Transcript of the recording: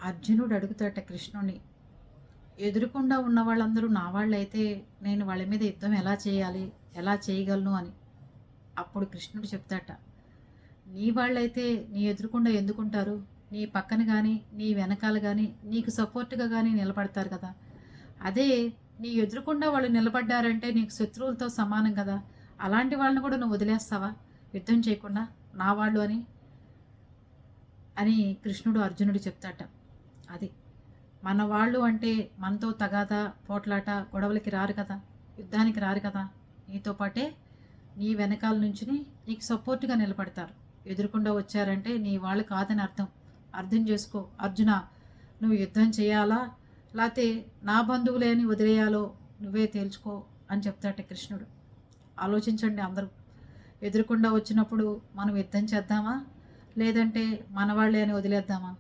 అర్జునుడు అడుగుతాట కృష్ణుని, ఎదురుకుండా ఉన్న వాళ్ళందరూ నా వాళ్ళైతే నేను వాళ్ళ మీద యుద్ధం ఎలా చేయాలి, ఎలా చేయగలను అని. అప్పుడు కృష్ణుడు చెప్తాట, నీ వాళ్ళైతే నీ ఎదురుకుండా ఎందుకుంటారు, నీ పక్కన కానీ నీ వెనకాల కానీ నీకు సపోర్ట్గా కానీ నిలబడతారు కదా. అదే నీ ఎదురుకుండా వాళ్ళు నిలబడ్డారంటే నీకు శత్రువులతో సమానం కదా. అలాంటి వాళ్ళని కూడా నువ్వు వదిలేస్తావా యుద్ధం చేయకుండా నా వాళ్ళు అని అని కృష్ణుడు అర్జునుడు చెప్తాట. అది మన వాళ్ళు అంటే మనతో తగాదా పోట్లాట గొడవలకి రారు కదా, యుద్ధానికి రారు కదా. నీతో పాటే నీ వెనకాల నుంచుని నీకు సపోర్ట్గా నిలబడతారు. ఎదురుకుండా వచ్చారంటే నీ వాళ్ళు కాదని అర్థం. అర్థం చేసుకో అర్జున, నువ్వు యుద్ధం చేయాలా లేకపోతే నా బంధువులే అని వదిలేయాలో నువ్వే తేల్చుకో అని చెప్తాట కృష్ణుడు. ఆలోచించండి అందరూ, ఎదురుకుండా వచ్చినప్పుడు మనం యుద్ధం చేద్దామా లేదంటే మన వాళ్ళే అని వదిలేద్దామా?